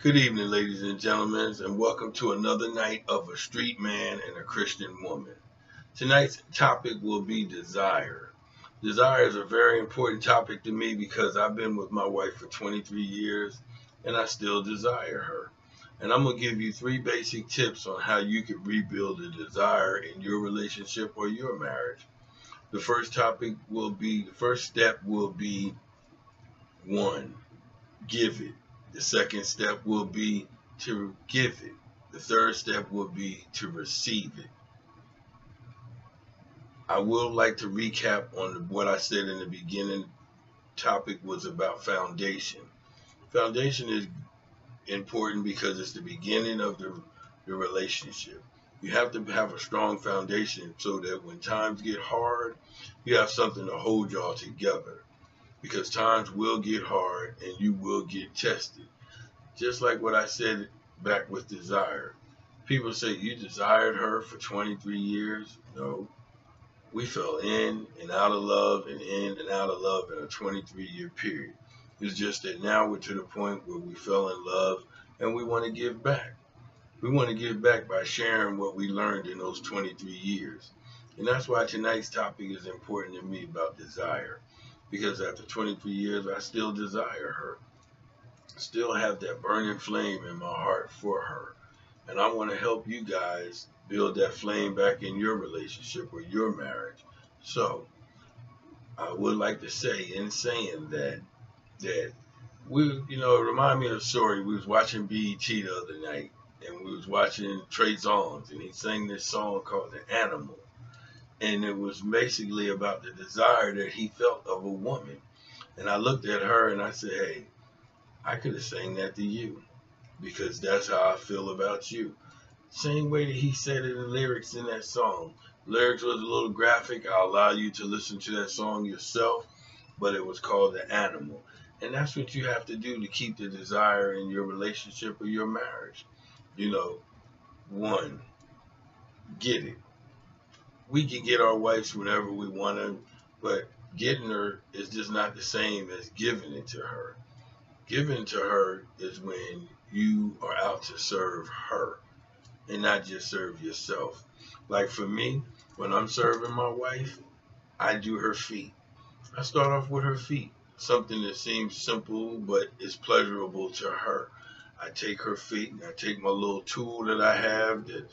Good evening, ladies and gentlemen, and welcome to another night of a street man and a Christian woman. Tonight's topic will be desire. Desire is a very important topic to me because I've been with my wife for 23 years and I still desire her. And I'm going to give you three basic tips on how you can rebuild the desire in your relationship or your marriage. The first step will be one, give it. The second step will be to give it. The third step will be to receive it. I will like to recap on what I said in the beginning. Topic was about foundation. Foundation is important because it's the beginning of the relationship. You have to have a strong foundation so that when times get hard, you have something to hold y'all together. Because times will get hard and you will get tested. Just like what I said back with desire. People say, you desired her for 23 years. No, we fell in and out of love and in and out of love in a 23-year period. It's just that now we're to the point where we fell in love and we want to give back. We want to give back by sharing what we learned in those 23 years. And that's why tonight's topic is important to me about desire. Because after 23 years, I still desire her. Still have that burning flame in my heart for her. And I want to help you guys build that flame back in your relationship or your marriage. So I would like to say, in saying that it reminded me of a story. We was watching BET the other night, and we was watching Trey Songz, and he sang this song called The Animal. And it was basically about the desire that he felt of a woman. And I looked at her and I said, hey, I could have sang that to you because that's how I feel about you. Same way that he said it in the lyrics in that song. Lyrics was a little graphic. I'll allow you to listen to that song yourself, but it was called The Animal. And that's what you have to do to keep the desire in your relationship or your marriage. One, get it. We can get our wives whenever we want them, but getting her is just not the same as giving it to her. Giving to her is when you are out to serve her and not just serve yourself. Like for me, when I'm serving my wife, I do her feet. I start off with her feet, something that seems simple but is pleasurable to her. I take her feet and I take my little tool that I have that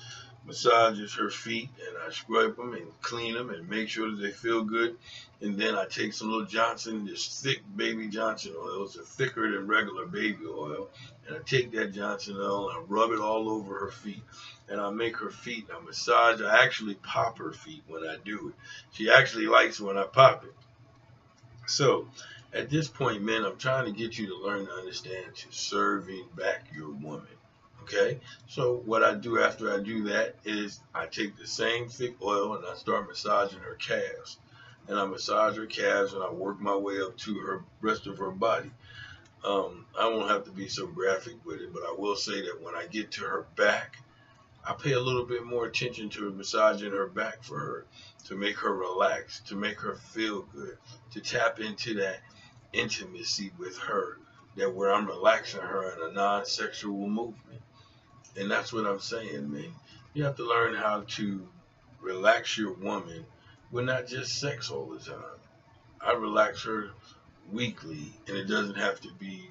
massages her feet and I scrub them and clean them and make sure that they feel good. And then I take some little Johnson, this thick baby Johnson oil. It's thicker than regular baby oil. And I take that Johnson oil and I rub it all over her feet. And I make her feet, I massage, I actually pop her feet when I do it. She actually likes when I pop it. So at this point, men, I'm trying to get you to learn to understand to serving back your woman. Okay, so what I do after I do that is I take the same thick oil and I start massaging her calves. And I massage her calves and I work my way up to her rest of her body. I won't have to be so graphic with it, but I will say that when I get to her back, I pay a little bit more attention to massaging her back for her to make her relax, to make her feel good, to tap into that intimacy with her, that where I'm relaxing her in a non-sexual movement. And that's what I'm saying, man. You have to learn how to relax your woman with not just sex all the time. I relax her weekly, and it doesn't have to be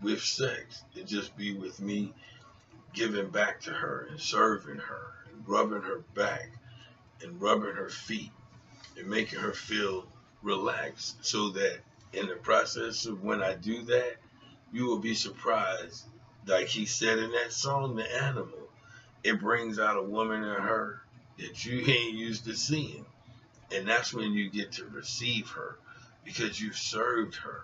with sex. It just be with me giving back to her and serving her and rubbing her back and rubbing her feet and making her feel relaxed so that in the process of when I do that, you will be surprised. Like he said in that song, The Animal, it brings out a woman in her that you ain't used to seeing. And that's when you get to receive her because you served her.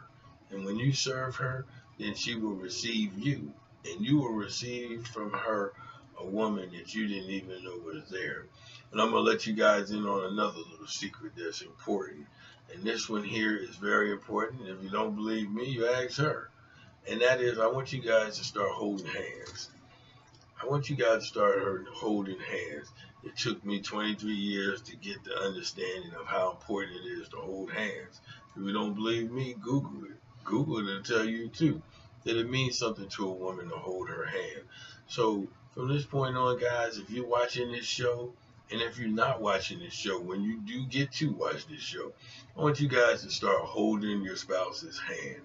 And when you serve her, then she will receive you. And you will receive from her a woman that you didn't even know was there. And I'm going to let you guys in on another little secret that's important. And this one here is very important. If you don't believe me, you ask her. And that is, I want you guys to start holding hands. I want you guys to start holding hands. It took me 23 years to get the understanding of how important it is to hold hands. If you don't believe me, Google it. Google it, it'll tell you too. that it means something to a woman to hold her hand. So from this point on, guys, if you're watching this show, and if you're not watching this show, when you do get to watch this show, I want you guys to start holding your spouse's hand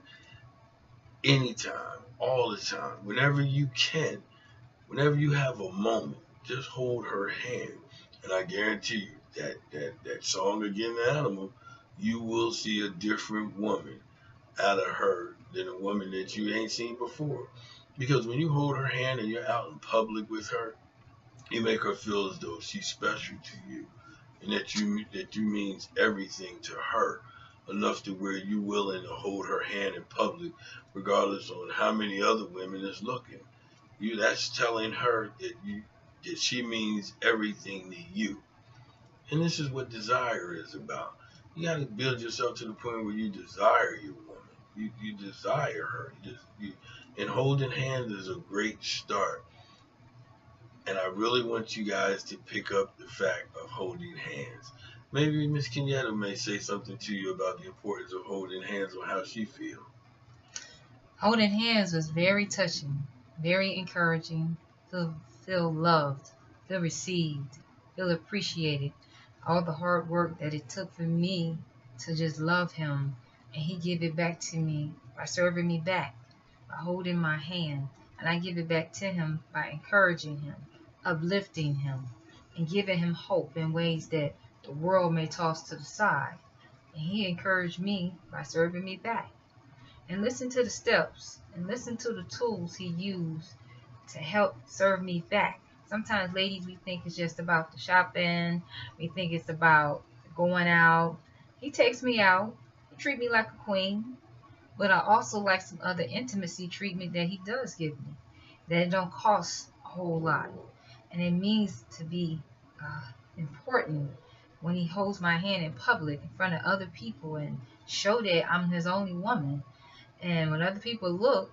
anytime, all the time, whenever you can, whenever you have a moment, just hold her hand. And I guarantee you that song again, the animal, you will see a different woman out of her than a woman that you ain't seen before. Because when you hold her hand and you're out in public with her, you make her feel as though she's special to you, and that you means everything to her, enough to where you willing to hold her hand in public, regardless on how many other women is looking. That's telling her that she means everything to you. And this is what desire is about. You got to build yourself to the point where you desire your woman. You desire her. And holding hands is a great start. And I really want you guys to pick up the fact of holding hands. Maybe Miss Kenyatta may say something to you about the importance of holding hands on how she feels. Holding hands was very touching, very encouraging. Feel loved, feel received, feel appreciated. All the hard work that it took for me to just love him, and he give it back to me by serving me back, by holding my hand, and I give it back to him by encouraging him, uplifting him, and giving him hope in ways that the world may toss to the side. And he encouraged me by serving me back. And listen to the steps and listen to the tools he used to help serve me back. Sometimes, ladies, we think it's just about the shopping. We think it's about going out. He takes me out. He treats me like a queen. But I also like some other intimacy treatment that he does give me that it don't cost a whole lot. And it means to be important when he holds my hand in public in front of other people and show that I'm his only woman. And when other people look,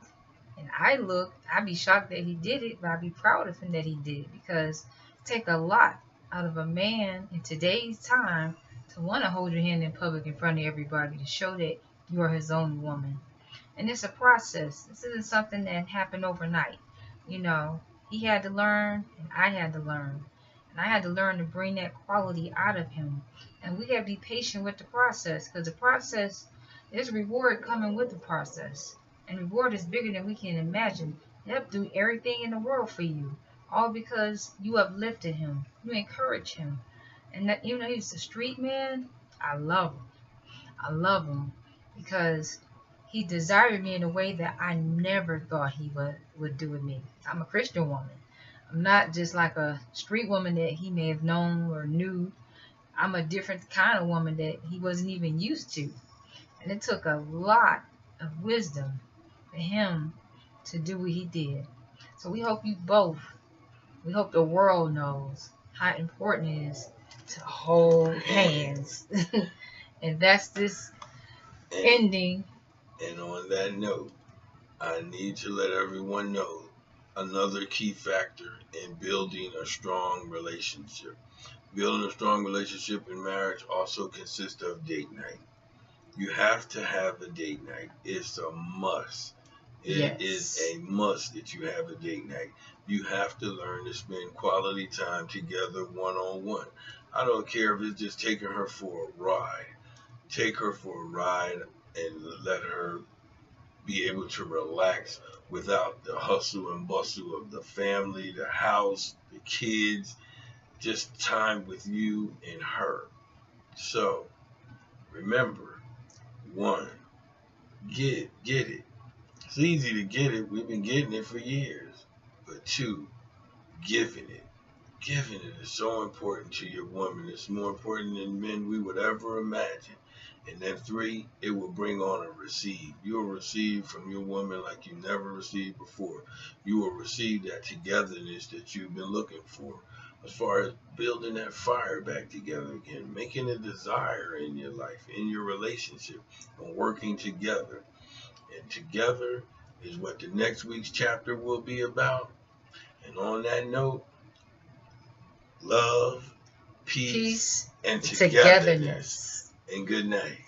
and I look, I'd be shocked that he did it, but I'd be proud of him that he did it, because it takes a lot out of a man in today's time to want to hold your hand in public in front of everybody to show that you are his only woman. And it's a process. This isn't something that happened overnight. You know, he had to learn, and I had to learn. And I had to learn to bring that quality out of him. And we got to be patient with the process, because the process, there's reward coming with the process. And reward is bigger than we can imagine. They'll do everything in the world for you, all because you uplifted him, you encourage him. And that, even though he's a street man, I love him. I love him because he desired me in a way that I never thought he would do with me. I'm a Christian woman. I'm not just like a street woman that he may have known or knew. I'm a different kind of woman that he wasn't even used to. And it took a lot of wisdom for him to do what he did. So we hope we hope the world knows how important it is to hold hands. And that's this ending. And on that note, I need to let everyone know another key factor in building a strong relationship. Building a strong relationship in marriage also consists of date night. You have to have a date night. It's a must. It is a must that you have a date night. You have to learn to spend quality time together one-on-one. I don't care if it's just taking her for a ride. Take her for a ride and let her be able to relax without the hustle and bustle of the family, the house, the kids. Just time with you and her. So, remember, 1, get it. It's easy to get it. We've been getting it for years. But 2, giving it. Giving it is so important to your woman. It's more important than men we would ever imagine. And then 3, it will bring on a receive. You'll receive from your woman like you never received before. You will receive that togetherness that you've been looking for. As far as building that fire back together again, making a desire in your life, in your relationship, and working together. And together is what the next week's chapter will be about. And on that note, love, peace and togetherness. And good night.